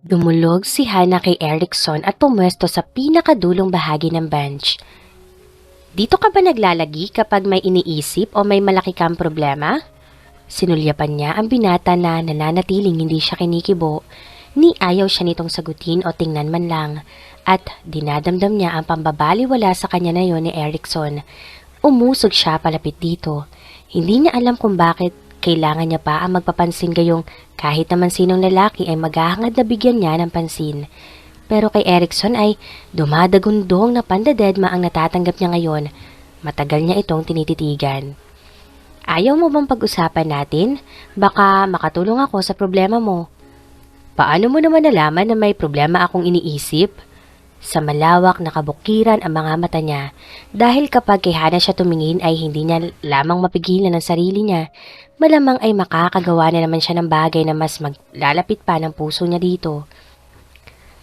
Dumulog si Hannah kay Erickson at pumwesto sa pinakadulong bahagi ng bench. Dito ka ba naglalagi kapag may iniisip o may malaki kang problema? Sinulyapan niya ang binata na nananatiling hindi siya kinikibo, ni ayaw siya nitong sagutin o tingnan man lang, at dinadamdam niya ang pambabaliwala sa kanya na yon ni Erickson. Umusog siya palapit dito. Hindi niya alam kung bakit kailangan niya pa ang magpapansin gayong kahit naman sinong lalaki ay maghahangad na bigyan niya ng pansin. Pero kay Erickson ay dumadagundong na pandadedma ang natatanggap niya ngayon. Matagal niya itong tinititigan. Ayaw mo bang pag-usapan natin? Baka makatulong ako sa problema mo. Paano mo naman nalaman na may problema akong iniisip? Sa malawak na kabukiran ang mga mata niya, dahil kapag kay Hannah siya tumingin ay hindi niya lamang mapigilan ang sarili niya, malamang ay makakagawa na naman siya ng bagay na mas maglalapit pa ng puso niya dito.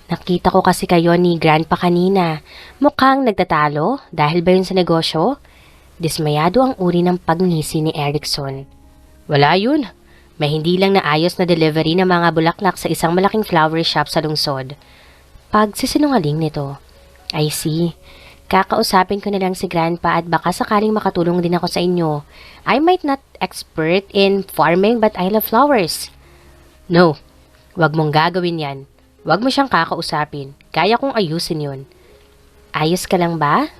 Nakita ko kasi kayo ni Grandpa kanina. Mukhang nagtatalo dahil ba yun sa negosyo? Dismayado ang uri ng pagngisi ni Erickson. Wala yun. May hindi lang naayos na delivery ng mga bulaklak sa isang malaking flower shop sa lungsod. Pagsisinungaling nito. I see. Kakausapin ko na lang si Grandpa at baka sakaling makatulong din ako sa inyo. I might not expert in farming but I love flowers. No, wag mong gagawin yan. Wag mo siyang kakausapin. Kaya kong ayusin yun. Ayos ka lang ba?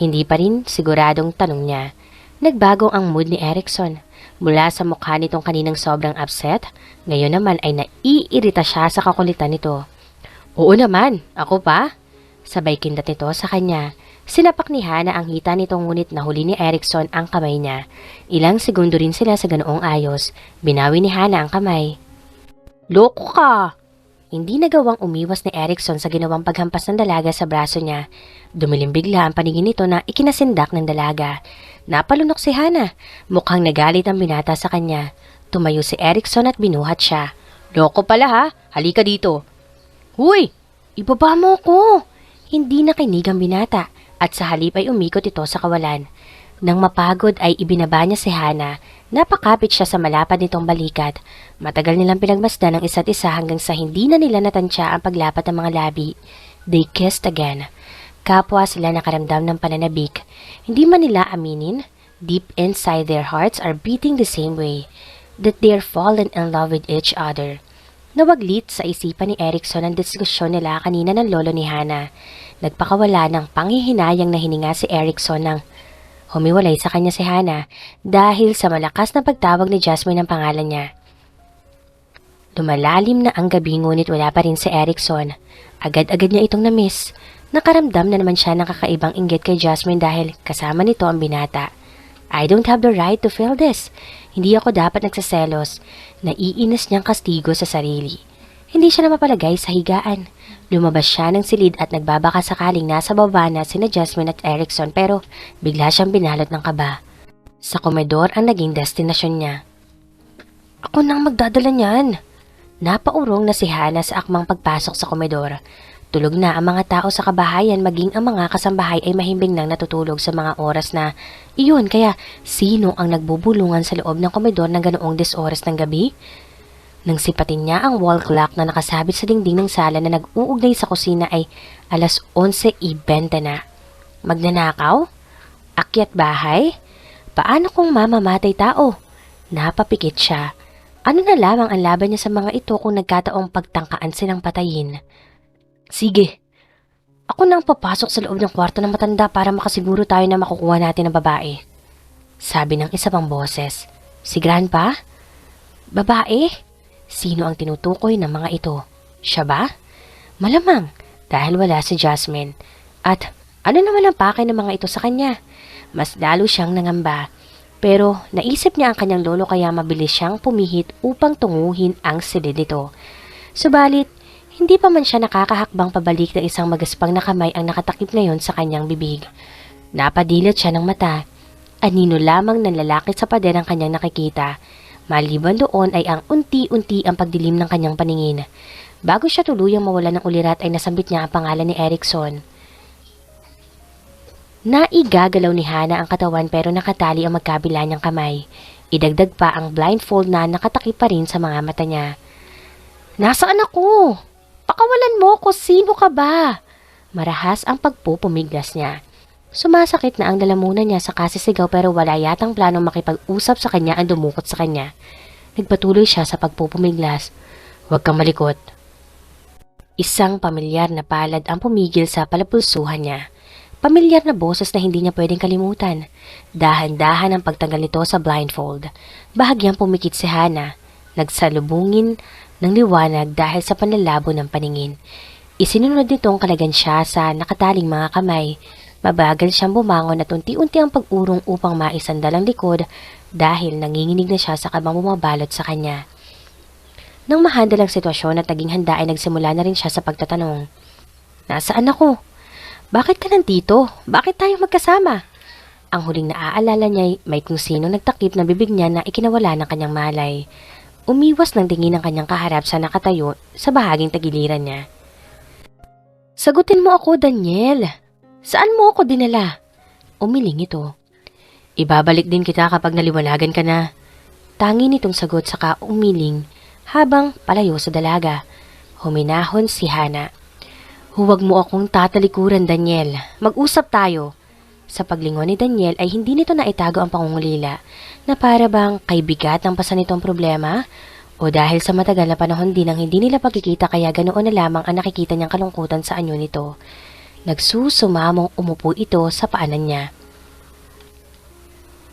Hindi pa rin siguradong tanong niya. Nagbago ang mood ni Erickson. Mula sa mukha nitong kaninang sobrang upset, ngayon naman ay naiirita siya sa kakulitan nito. Oo naman, ako pa? Sabay kindat nito sa kanya. Sinapak ni Hannah ang hita nitong ngunit nahuli ni Erickson ang kamay niya. Ilang segundo rin sila sa ganoong ayos. Binawi ni Hannah ang kamay. Loko ka! Hindi nagawang umiwas ni Erickson sa ginawang paghampas ng dalaga sa braso niya. Dumilim bigla ang paningin nito na ikinasindak ng dalaga. Napalunok si Hannah. Mukhang nagalit ang binata sa kanya. Tumayo si Erickson at binuhat siya. Loko pala ha? Halika dito. Huy! Ibaba mo ko! Hindi nakinig ang binata at sa halip ay umikot ito sa kawalan. Nang mapagod ay ibinaba niya si Hannah. Napakapit siya sa malapad nitong balikat. Matagal nilang pinagmasdan ng isa't isa hanggang sa hindi na nila natansya ang paglapat ng mga labi. They kissed again. Kapwa sila nakaramdam ng pananabik. Hindi man nila aminin, deep inside their hearts are beating the same way, that they're fallen in love with each other. Nawaglit sa isipan ni Erickson ang diskusyon nila kanina ng lolo ni Hannah. Nagpakawala ng panghihinayang na hininga si Erickson nang humiwalay sa kanya si Hannah dahil sa malakas na pagtawag ni Jasmine ang pangalan niya. Lumalalim na ang gabi ngunit wala pa rin si Erickson. Agad-agad niya itong na-miss. Nakaramdam na naman siya ng kakaibang inggit kay Jasmine dahil kasama nito ang binata. I don't have the right to feel this. Hindi ako dapat nagsaselos. Naiinis niyang kastigo sa sarili. Hindi siya na mapalagay sa higaan. Lumabas siya ng silid at nagbabaka sakaling nasa baba na sina Jasmine at Erickson pero bigla siyang binalot ng kaba. Sa komedor ang naging destinasyon niya. Ako nang magdadala niyan. Napaurong na si Hannah sa akmang pagpasok sa komedor. Tulog na ang mga tao sa kabahayan maging ang mga kasambahay ay mahimbing nang natutulog sa mga oras na iyon kaya sino ang nagbubulungan sa loob ng komedor ng ganoong 10 oras ng gabi? Nang sipatin niya ang wall clock na nakasabit sa dingding ng sala na nag-uugnay sa kusina ay alas 11:20 na. Magnanakaw? Akyat bahay? Paano kung mamamatay tao? Napapikit siya. Ano na lamang ang laban niya sa mga ito kung nagkataong pagtangkaan silang patayin? Sige, ako nang papasok sa loob ng kwarto ng matanda para makasiguro tayo na makukuha natin ang babae. Sabi ng isa pang boses. Si Grandpa? Babae? Sino ang tinutukoy ng mga ito? Siya ba? Malamang, dahil wala si Jasmine. At ano naman ang pakay ng mga ito sa kanya? Mas lalo siyang nangamba. Pero naisip niya ang kanyang lolo kaya mabilis siyang pumihit upang tunguhin ang silid nito. Subalit, hindi pa man siya nakakahakbang pabalik ng isang magaspang na kamay ang nakatakip ngayon sa kanyang bibig. Napadilat siya ng mata. Anino lamang ng lalaki sa pader ang kanyang nakikita. Maliban doon ay ang unti-unti ang pagdilim ng kanyang paningin. Bago siya tuluyang mawala ng ulirat ay nasambit niya ang pangalan ni Erickson. Naigagalaw ni Hannah ang katawan pero nakatali ang magkabila niyang kamay. Idagdag pa ang blindfold na nakatakip pa rin sa mga mata niya. Nasaan ako? Pakawalan mo ko, sino ka ba? Marahas ang pagpupumiglas niya. Sumasakit na ang lalamunan niya sa kasisigaw pero wala yatang planong makipag-usap sa kanya ang dumukot sa kanya. Nagpatuloy siya sa pagpupumiglas. Huwag kang malikot. Isang pamilyar na palad ang pumigil sa palapulsuhan niya. Pamilyar na boses na hindi niya pwedeng kalimutan. Dahan-dahan ang pagtanggal nito sa blindfold. Bahagyang pumikit si Hana. Nagsalubungin ng liwanag dahil sa panlalabo ng paningin. Isinunod nitong kalagan siya sa nakataling mga kamay. Mabagal siyang bumangon at unti-unti ang pag-urong upang maisandal ang likod dahil nanginginig na siya sa kabang bumabalot sa kanya. Nang mahandle ang sitwasyon at naging handa ay nagsimula na rin siya sa pagtatanong. Nasaan ako? Bakit ka nandito? Bakit tayo magkasama? Ang huling naaalala niya ay may kung sino nagtakip na bibig niya na ikinawala ng kanyang malay. Umiwas ng tingin ng kanyang kaharap sa nakatayo sa bahaging tagiliran niya. Sagutin mo ako, Daniel. Saan mo ako dinala? Umiling ito. Ibabalik din kita kapag naliwanagan ka na. Tangi nitong sagot saka umiling habang palayo sa dalaga. Huminahon si Hana. Huwag mo akong tatalikuran, Daniel. Mag-usap tayo. Sa paglingon ni Daniel ay hindi nito naitago ang pangungulila na para bang kaibigat ng pasan nitong problema o dahil sa matagal na panahon din ang hindi nila pagkikita kaya ganoon na lamang ang nakikita niyang kalungkutan sa anyo nito. Nagsusumamong umupo ito sa paanan niya.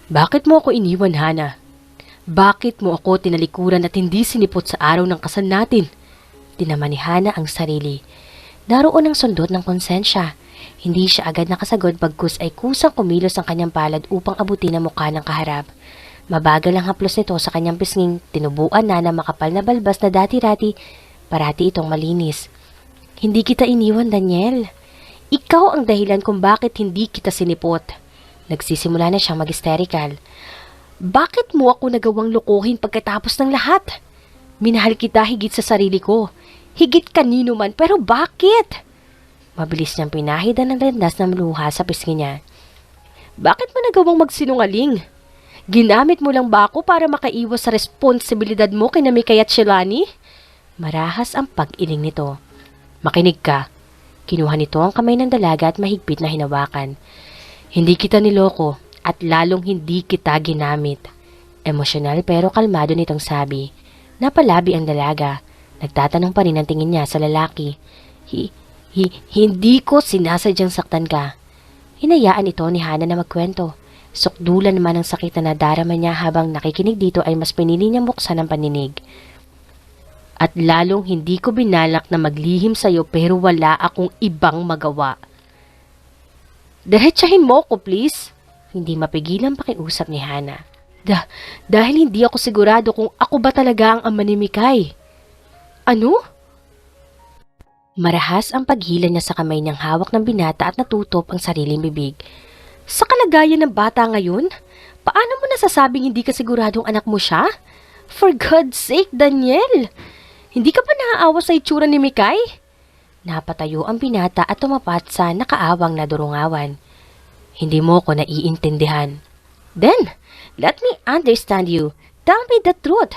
Bakit mo ako iniwan, Hana? Bakit mo ako tinalikuran at hindi sinipot sa araw ng kasal natin? Tinaman ni Hana ang sarili. Naroon ang sundot ng konsensya. Hindi siya agad nakasagot bagkus ay kusang kumilos ang kanyang palad upang abutin ang mukha ng kaharap. Mabagal ang haplos nito sa kanyang pisnging, tinubuan na makapal na balbas na dati-rati, parati itong malinis. Hindi kita iniwan, Daniel. Ikaw ang dahilan kung bakit hindi kita sinipot. Nagsisimula na siyang mag-hysterical. Bakit mo ako nagawang lokohin pagkatapos ng lahat? Minahal kita higit sa sarili ko. Higit kanino man, pero bakit? Mabilis niyang pinahidan ng landas ng luha sa pisngi niya. Bakit mo nagawang magsinungaling? Ginamit mo lang ba ako para makaiwas sa responsibilidad mo kina Mikay at Shelani? Marahas ang pag-iling nito. Makinig ka. Kinuha nito ang kamay ng dalaga at mahigpit na hinawakan. Hindi kita niloko at lalong hindi kita ginamit. Emosyonal pero kalmado nitong sabi. Napalabi ang dalaga. Nagtatanong pa rin ang tingin niya sa lalaki. Hindi ko sinasadyang saktan ka. Hinayaan ito ni Hana na magkwento. Sukdulan naman ang sakit na nadarama niya habang nakikinig dito ay mas pinili niyang buksan ang paninig. At lalong hindi ko binalak na maglihim sa'yo pero wala akong ibang magawa. Diretsahin mo ko, please. Hindi mapigilan pakiusap ni Hana. Dahil hindi ako sigurado kung ako ba talaga ang ama ni Mikay. Ano? Marahas ang paghila niya sa kamay niyang hawak ng binata at natutop ang sariling bibig. Sa kalagayan ng bata ngayon, paano mo nasasabing hindi ka siguradong anak mo siya? For God's sake, Daniel! Hindi ka ba naaawa sa itsura ni Mikay? Napatayo ang binata at tumapat sa nakaawang na durungawan. Hindi mo ko naiintindihan. Then, let me understand you. Tell me the truth,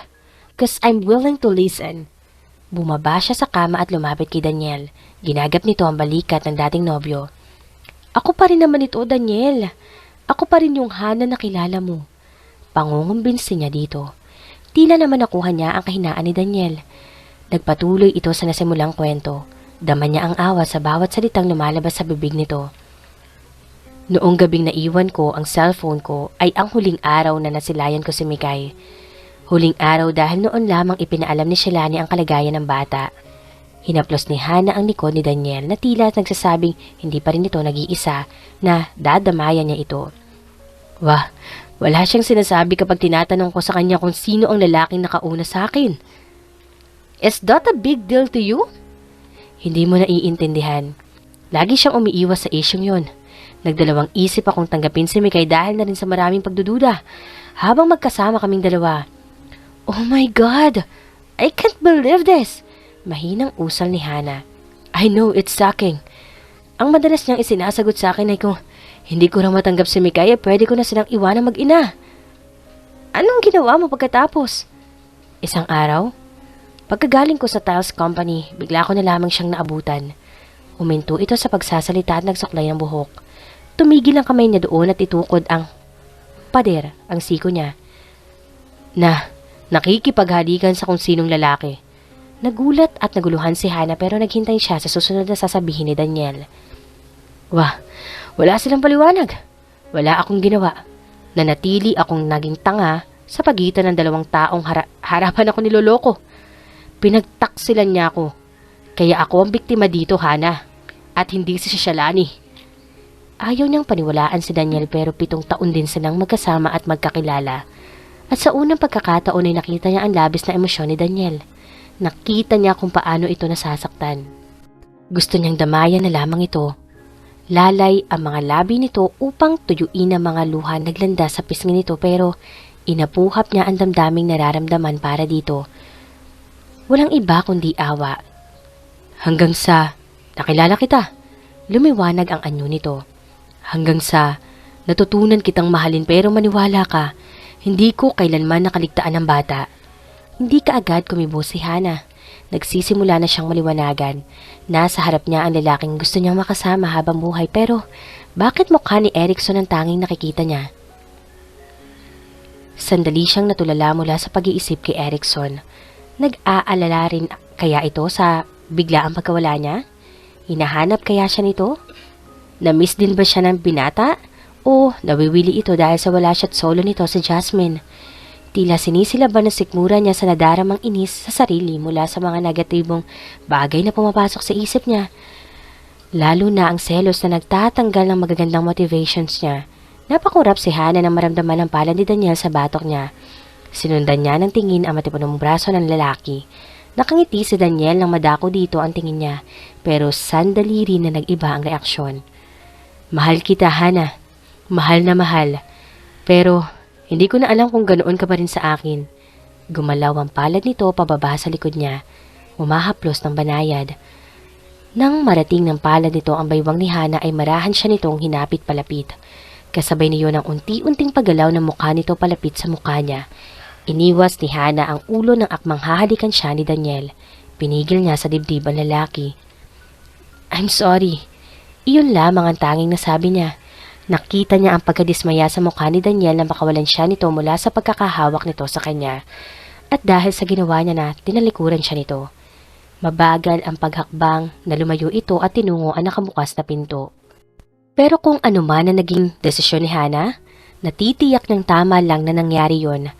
'cause I'm willing to listen. Bumaba siya sa kama at lumapit kay Daniel. Ginagap nito ang balikat ng dating nobyo. Ako pa rin naman ito, Daniel. Ako pa rin yung Hana na kilala mo. Pangungumbinsi niya dito. Tila naman nakuha niya ang kahinaan ni Daniel. Nagpatuloy ito sa nasimulang kwento. Dama niya ang awa sa bawat salitang lumalabas sa bibig nito. Noong gabing naiwan ko ang cellphone ko ay ang huling araw na nasilayan ko si Mikay. Huling araw dahil noon lamang ipinaalam ni Shelani ang kalagayan ng bata. Hinaplos ni Hana ang likod ni Daniel na tila nagsasabing hindi pa rin ito nag-iisa na dadamayan niya ito. Wah, wala siyang sinasabi kapag tinatanong ko sa kanya kung sino ang lalaking nakauna sa akin. Is that a big deal to you? Hindi mo naiintindihan. Lagi siyang umiiwas sa isyong yon. Nagdalawang isip akong tanggapin si Mikay dahil na rin sa maraming pagdududa habang magkasama kaming dalawa. Oh my God! I can't believe this! Mahinang usal ni Hana. I know, it's shocking. Ang madalas niyang isinasagot sa akin ay kung hindi ko na matanggap si Mikay, pwede ko na silang iwanang mag-ina. Anong ginawa mo pagkatapos? Isang araw? Pagkagaling ko sa tiles company, bigla ko na lamang siyang naabutan. Huminto ito sa pagsasalita at nagsuklay ng buhok. Tumigil ang kamay niya doon at itukod ang pader, ang siko niya. Nakikipaghalikan sa kung sinong lalaki. Nagulat at naguluhan si Hana pero naghintay siya sa susunod na sasabihin ni Daniel. Wala silang paliwanag. Wala akong ginawa. Nanatili akong naging tanga sa pagitan ng dalawang taong harapan ako niloloko. Pinagtaksilan niya ako. Kaya ako ang biktima dito, Hana. At hindi si Shalani. Ayaw niyang paniwalaan si Daniel pero 7 taon din silang magkasama at magkakilala. At sa unang pagkakataon ay nakita niya ang labis na emosyon ni Daniel. Nakita niya kung paano ito nasasaktan. Gusto niyang damayan na lamang ito. Lalay ang mga labi nito upang tuyuin ang mga luha naglanda sa pisngi nito pero inapuhap niya ang damdaming nararamdaman para dito. Walang iba kundi awa. Hanggang sa nakilala kita, lumiwanag ang anyo nito. Hanggang sa natutunan kitang mahalin pero maniwala ka, hindi ko kailanman nakaligtaan ng bata. Hindi kaagad kumibo si Hana. Nagsisimula na siyang maliwanagan. Nasa harap niya ang lalaking gusto niyang makasama habang buhay pero bakit mukha ni Erickson ang tanging nakikita niya? Sandali siyang natulala mula sa pag-iisip kay Erickson. Nag-aalala rin kaya ito sa biglaang pagkawala niya? Hinahanap kaya siya nito? Na-miss din ba siya ng binata? O nawiwili ito dahil sa wala siya't solo nito si Jasmine? Tila sinisilaban na sikmura niya sa nadaramang inis sa sarili mula sa mga negatibong bagay na pumapasok sa isip niya. Lalo na ang selos na nagtatanggal ng magagandang motivations niya. Napakurap si Hana nang maramdaman ang palad ni Daniel sa batok niya. Sinundan niya ng tingin ang matipunong braso ng lalaki. Nakangiti si Daniel nang madako dito ang tingin niya, pero sandali rin na nag-iba ang reaksyon. Mahal kita, Hana. Mahal na mahal. Pero hindi ko na alam kung ganoon ka pa rin sa akin. Gumalaw ang palad nito pababa sa likod niya. Umahaplos ng banayad. Nang marating ng palad nito ang baywang ni Hana ay marahan siya nitong hinapit palapit. Kasabay niyo ng unti-unting paggalaw ng mukha nito palapit sa mukha niya. Iniwas ni Hana ang ulo ng akmang hahalikan siya ni Daniel. Pinigil niya sa dibdib ang lalaki. I'm sorry. Iyon lamang ang tanging nasabi niya. Nakita niya ang pagkadismaya sa mukha ni Daniel na makawalan siya nito mula sa pagkakahawak nito sa kanya. At dahil sa ginawa niya na tinalikuran siya nito. Mabagal ang paghakbang na lumayo ito at tinungo ang nakabukas na pinto. Pero kung ano man ang naging desisyon ni Hana, natitiyak ng tama lang na nangyari yon.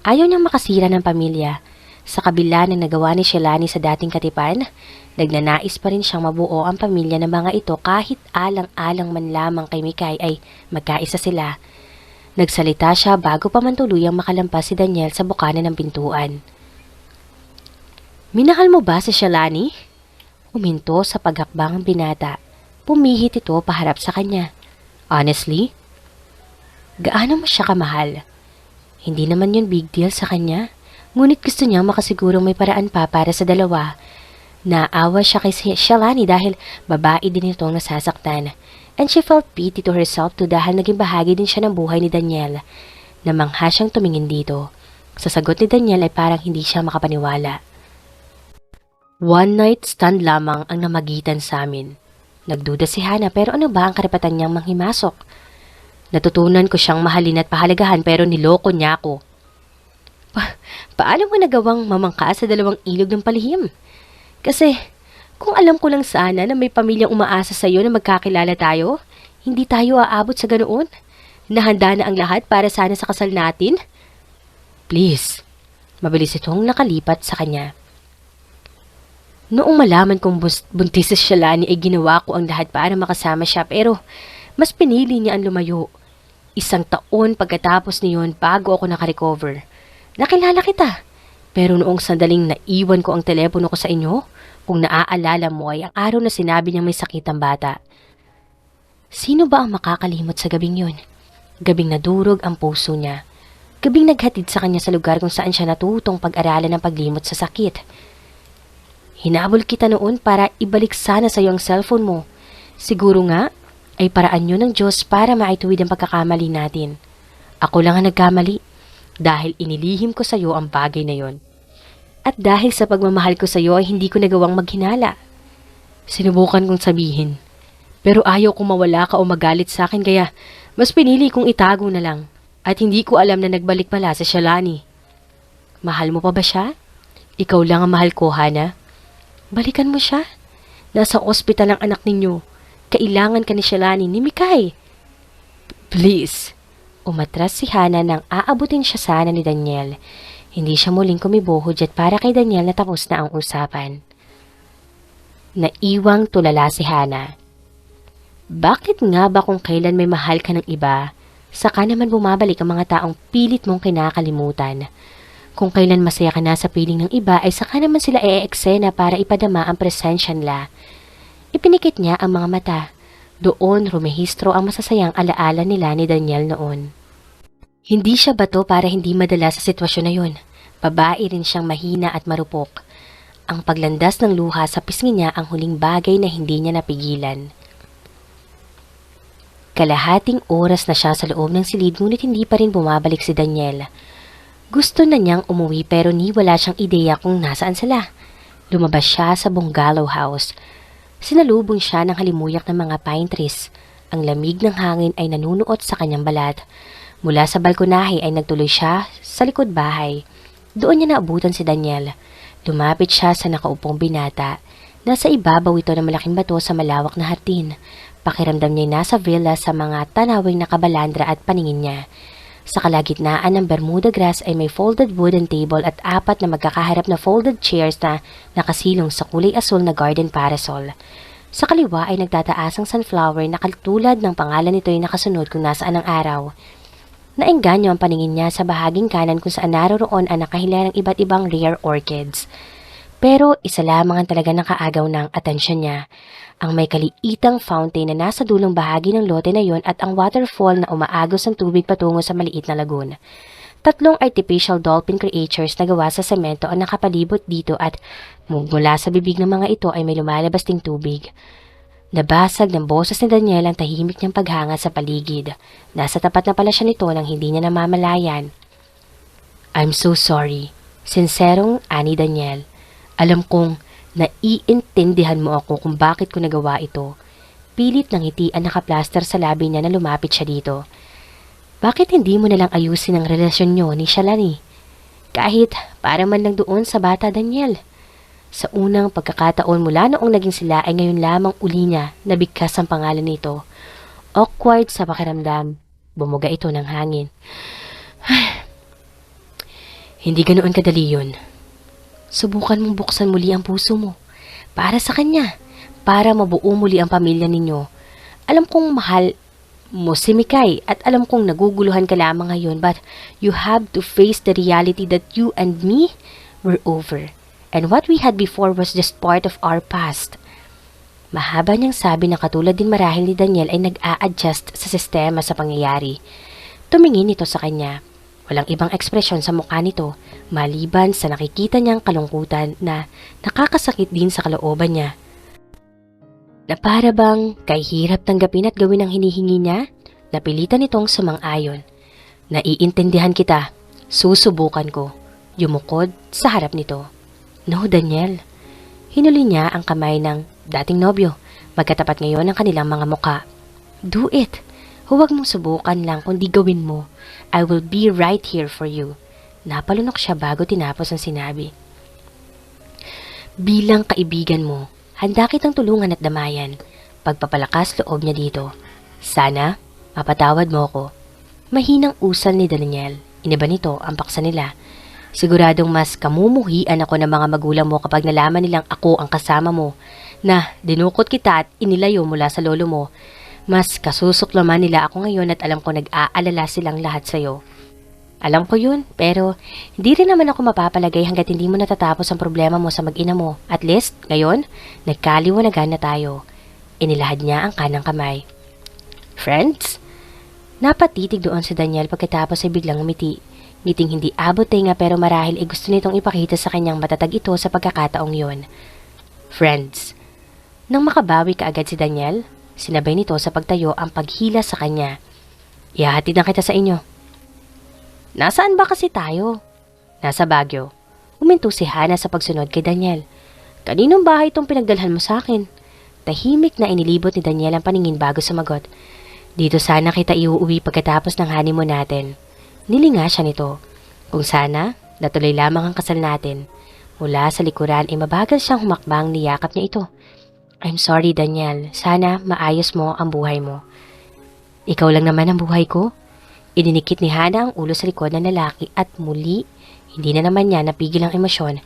Ayaw niyang makasira ng pamilya. Sa kabila ng nagawa ni Shalani sa dating katipan, nagnanais pa rin siyang mabuo ang pamilya ng mga ito kahit alang-alang man lamang kay Mikay ay magkaisa sila. Nagsalita siya bago pa man tuluyang makalampas si Daniel sa bukana ng pintuan. Minahal mo ba si Shalani? Huminto sa paghakbang ang binata. Pumihit ito paharap sa kanya. Honestly? Gaano mo siya kamahal? Hindi naman yun big deal sa kanya. Ngunit gusto niya makasigurong may paraan pa para sa dalawa. Naawa siya kay Shalani dahil babae din itong nasasaktan. And she felt pity to herself too dahil naging bahagi din siya ng buhay ni Daniel. Namangha siyang tumingin dito. Sa sagot ni Daniel ay parang hindi siya makapaniwala. One night stand lamang ang namagitan sa amin. Nagduda si Hana pero ano ba ang karapatan niyang manghimasok? Natutunan ko siyang mahalin at pahalagahan pero niloko niya ako. Paano mo nagawang mamangka sa dalawang ilog ng palihim? Kasi kung alam ko lang sana na may pamilyang umaasa sa iyo na magkakilala tayo, hindi tayo aabot sa ganoon. Nahanda na ang lahat para sana sa kasal natin. Please. Mabilis itong nakalipat sa kanya. Noong malaman kong buntis si Shalani ay ginawa ko ang lahat para makasama siya pero mas pinili niya ang lumayo. 1 taon pagkatapos niyon bago ako nakarecover. Nakilala kita. Pero noong sandaling naiwan ko ang telepono ko sa inyo, kung naaalala mo ay ang araw na sinabi niyang may sakit ang bata. Sino ba ang makakalimot sa gabing yun? Gabing nadurog ang puso niya. Gabing naghatid sa kanya sa lugar kung saan siya natutong pag-aralan ng paglimot sa sakit. Hinabol kita noon para ibalik sana sa iyo ang cellphone mo. Siguro nga, ay paraan yun ng Diyos para maituwid ang pagkakamali natin. Ako lang ang nagkamali dahil inilihim ko sa iyo ang bagay na yon. At dahil sa pagmamahal ko sa iyo ay hindi ko nagawang maghinala. Sinubukan kong sabihin. Pero ayaw kong mawala ka o magalit sa akin kaya mas pinili kong itago na lang. At hindi ko alam na nagbalik pala si Shalani. Mahal mo pa ba siya? Ikaw lang ang mahal ko, Hana. Balikan mo siya. Nasa ospital ang anak ninyo. Kailangan ka ni Shalani ni Mikay. Please. Umatras si Hana nang aabutin siya sana ni Daniel. Hindi siya muling kumibuhod at para kay Daniel na tapos na ang usapan. Naiwang tulala si Hana. Bakit nga ba kung kailan may mahal ka ng iba, saka naman bumabalik ang mga taong pilit mong kinakalimutan? Kung kailan masaya ka na sa piling ng iba ay saka naman sila e-eksena para ipadama ang presensya nila. Ipinikit niya ang mga mata. Doon rumehistro ang masasayang alaala nila ni Daniel noon. Hindi siya bato para hindi madala sa sitwasyon na yun. Babae rin siyang mahina at marupok. Ang paglandas ng luha sa pisngi niya ang huling bagay na hindi niya napigilan. Kalahating oras na siya sa loob ng silid ngunit hindi pa rin bumabalik si Daniel. Gusto na niyang umuwi pero ni wala siyang ideya kung nasaan sila. Lumabas siya sa bungalow house. Sinalubong siya ng halimuyak ng mga pine trees. Ang lamig ng hangin ay nanunuot sa kanyang balat. Mula sa balkonahe ay nagtuloy siya sa likod bahay. Doon niya naabutan si Daniel. Lumapit siya sa nakaupong binata. Nasa ibabaw ito ng malaking bato sa malawak na hardin. Pakiramdam niya nasa villa sa mga tanawing nakabalandra at paningin niya. Sa kalagitnaan ng Bermuda grass ay may folded wooden table at 4 na magkakaharap na folded chairs na nakasilong sa kulay asul na garden parasol. Sa kaliwa ay nagtataas ang sunflower na katulad ng pangalan nito ay nakasunod kung nasaan ang araw. Naengganyo ang paningin niya sa bahaging kanan kung saan naroroon ang nakahila ng iba't ibang rare orchids. Pero isa lamang ang talaga nakaagaw ng atensyon niya. Ang may kaliitang fountain na nasa dulong bahagi ng lote na yon at ang waterfall na umaagos ng tubig patungo sa maliit na lagoon. 3 artificial dolphin creatures na gawa sa semento ang nakapalibot dito at mula sa bibig ng mga ito ay may lumalabas ding tubig. Nabasag ng boses ni Daniel ang tahimik niyang paghanga sa paligid. Nasa tapat na pala siya nito nang hindi niya namamalayan. I'm so sorry. Sinserong ani Daniel. Alam kong naiintindihan mo ako kung bakit ko nagawa ito. Pilit ng ngiti ang nakaplaster sa labi niya na lumapit siya dito. Bakit hindi mo nalang ayusin ang relasyon niyo ni Shalani? Kahit para man lang doon sa bata Daniel. Sa unang pagkakataon mula noong naging sila ay ngayon lamang uli niya nabigkas ang pangalan nito. Awkward sa pakiramdam. Bumuga ito ng hangin. Hindi ganoon kadali yun. Subukan mong buksan muli ang puso mo. Para sa kanya. Para mabuo muli ang pamilya ninyo. Alam kong mahal mo si Mikay at alam kong naguguluhan ka lamang ngayon but you have to face the reality that you and me were over. And what we had before was just part of our past. Mahaba niyang sabi na katulad din marahil ni Daniel ay nag-a-adjust sa sistema sa pangyayari. Tumingin ito sa kanya. Walang ibang ekspresyon sa mukha nito, maliban sa nakikita niyang kalungkutan na nakakasakit din sa kalooban niya. Na para bang kay hirap tanggapin at gawin ang hinihingi niya, napilitan itong sumang-ayon. Naiintindihan kita, susubukan ko. Yumukod sa harap nito. No, Daniel. Hinuli niya ang kamay ng dating nobyo. Magkatapat ngayon ang kanilang mga muka. Do it. Huwag mong subukan lang kundi gawin mo. I will be right here for you. Napalunok siya bago tinapos ang sinabi. Bilang kaibigan mo, handa kitang tulungan at damayan. Pagpapalakas loob niya dito. Sana, mapatawad mo ko. Mahinang usal ni Daniel. Iniba nito ang paksa nila. Siguradong mas kamumuhian ako ng mga magulang mo kapag nalaman nilang ako ang kasama mo, na dinukot kita at inilayo mula sa lolo mo. Mas kasusuklaman nila ako ngayon at alam ko nag-aalala silang lahat sa'yo. Alam ko yun, pero hindi rin naman ako mapapalagay hanggat hindi mo natatapos ang problema mo sa mag-ina mo. At least, ngayon, nagkaliwanagan na tayo. Inilahad niya ang kanang kamay. Friends? Napatitig doon si Daniel pagkatapos ay biglang umiti. Ngiting hindi abot nga pero marahil ay gusto nitong ipakita sa kanyang matatag ito sa pagkakataong yon. Friends. Nang makabawi kaagad si Daniel, sinabay nito sa pagtayo ang paghila sa kanya. Ihahatid na kita sa inyo. Nasaan ba kasi tayo? Nasa Baguio. Huminto si Hana sa pagsunod kay Daniel. Kaninong bahay itong pinagdalhan mo sa akin? Tahimik na inilibot ni Daniel ang paningin bago sumagot. Dito sana kita iuuwi pagkatapos ng honeymoon natin. Nilinga siya nito. Kung sana, natuloy lamang ang kasal natin. Mula sa likuran ay mabagal siyang humakbang, niyakap niya ito. I'm sorry Daniel, sana maayos mo ang buhay mo. Ikaw lang naman ang buhay ko. Idinikit ni Hana ang ulo sa likod ng lalaki at muli, hindi na naman niya napigil ang emosyon.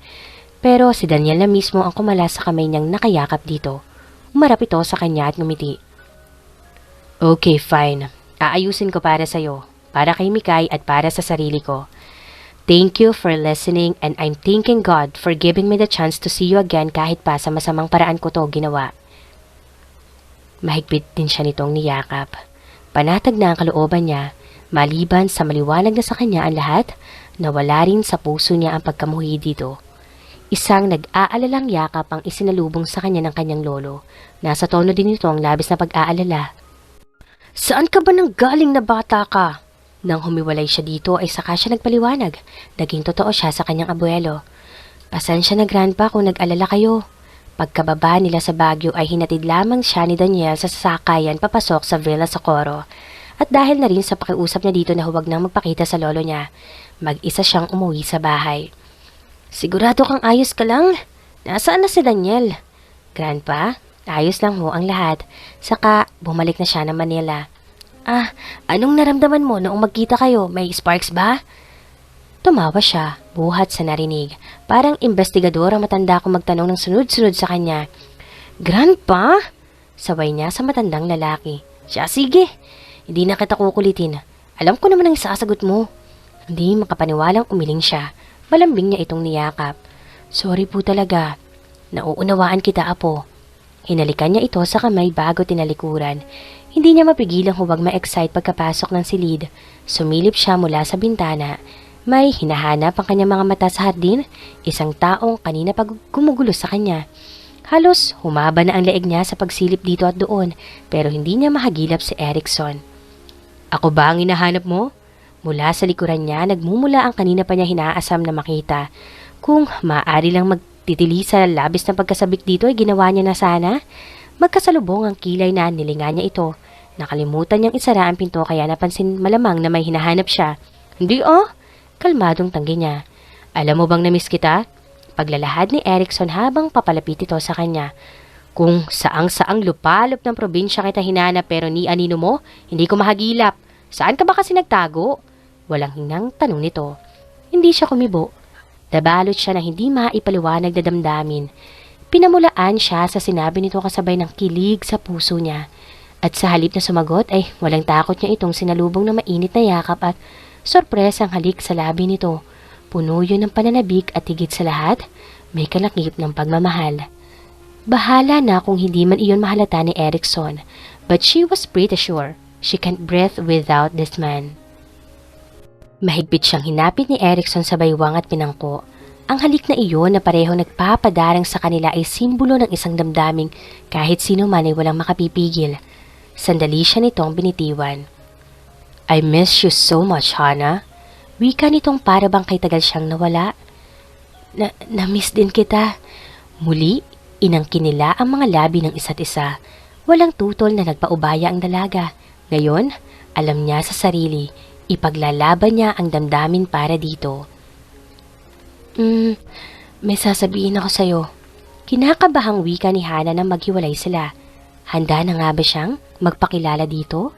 Pero si Daniel na mismo ang kumala sa kamay niyang nakayakap dito. Umarap ito sa kanya at ngumiti. Okay, fine. Aayusin ko para sa'yo, para kay Mikay at para sa sarili ko. Thank you for listening and I'm thanking God for giving me the chance to see you again kahit pa sa masamang paraan ko to ginawa. Mahigpit din siya nitong niyakap. Panatag na ang kalooban niya, maliban sa maliwanag na sa kanya ang lahat, nawala rin sa puso niya ang pagkamuhi dito. Isang nag-aalalang yakap ang isinalubong sa kanya ng kanyang lolo. Nasa tono din ito ang labis na pag-aalala. Saan ka ba nang galing na bata ka? Nang humiwalay siya dito ay saka siya nagpaliwanag. Naging totoo siya sa kanyang abuelo. Pasensya na grandpa kung nag-alala kayo. Pagkababa nila sa Baguio ay hinatid lamang siya ni Daniel sa sasakayan papasok sa Villa Socorro. At dahil na rin sa pakiusap niya dito na huwag nang magpakita sa lolo niya, mag-isa siyang umuwi sa bahay. Sigurado kang ayos ka lang? Nasaan na si Daniel? Grandpa, ayos lang ho ang lahat. Saka bumalik na siya ng Manila. Ah, anong naramdaman mo noong magkita kayo? May sparks ba? Tumawa siya, buhat sa narinig. Parang investigador ang matanda kung magtanong ng sunod-sunod sa kanya. Grandpa? Saway niya sa matandang lalaki. Siya, sige. Hindi na kita kukulitin. Alam ko naman ang isasagot mo. Hindi makapaniwalang umiling siya. Malambing niya itong niyakap. Sorry po talaga. Nauunawaan kita, apo. Hinalikan niya ito sa kamay bago tinalikuran. Hindi niya mapigilang huwag ma-excite pagkapasok ng silid. Sumilip siya mula sa bintana. May hinahanap ang kanyang mga mata sa hardin, isang taong kanina pag gumugulo sa kanya. Halos humaba na ang leeg niya sa pagsilip dito at doon, pero hindi niya mahagilap si Erickson. Ako ba ang hinahanap mo? Mula sa likuran niya, nagmumula ang kanina pa niya hinaasam na makita. Kung maaari lang magtitili sa labis ng pagkasabik dito ay ginawa niya na sana. Magkasalubong ang kilay na nilinga niya ito. Nakalimutan niyang isara ang pinto kaya napansin malamang na may hinahanap siya. Hindi kalmadong tanggi niya. Alam mo bang na-miss kita? Paglalahad ni Erickson habang papalapit ito sa kanya. Kung saang-saang lupalop ng probinsya kita hinanap pero ni anino mo, hindi ko mahagilap. Saan ka ba kasi nagtago? Walang hinang tanong nito. Hindi siya kumibo. Nabalot siya na hindi maipaliwanag na damdamin. Pinamulaan siya sa sinabi nito kasabay ng kilig sa puso niya. At sa halip na sumagot ay walang takot niya itong sinalubong na mainit na yakap at sorpresang halik sa labi nito. Puno yun ng pananabik at higit sa lahat, may kalakip ng pagmamahal. Bahala na kung hindi man iyon mahalata ni Erickson, but she was pretty sure she can't breathe without this man. Mahigpit siyang hinapit ni Erickson sa baywang at pinangko. Ang halik na iyon na pareho nagpapadarang sa kanila ay simbolo ng isang damdaming kahit sino man ay walang makapipigil. Sandali siya nitong binitiwan. I miss you so much, Hana. Wika nitong para bang kay tagal siyang nawala. Na-miss din kita. Muli, inangkin nila ang mga labi ng isa't isa. Walang tutol na nagpaubaya ang dalaga. Ngayon, alam niya sa sarili, ipaglalaban niya ang damdamin para dito. May sasabihin ako sa'yo. Kinakabahang wika ni Hana nang maghiwalay sila. Handa na nga ba siyang magpakilala dito?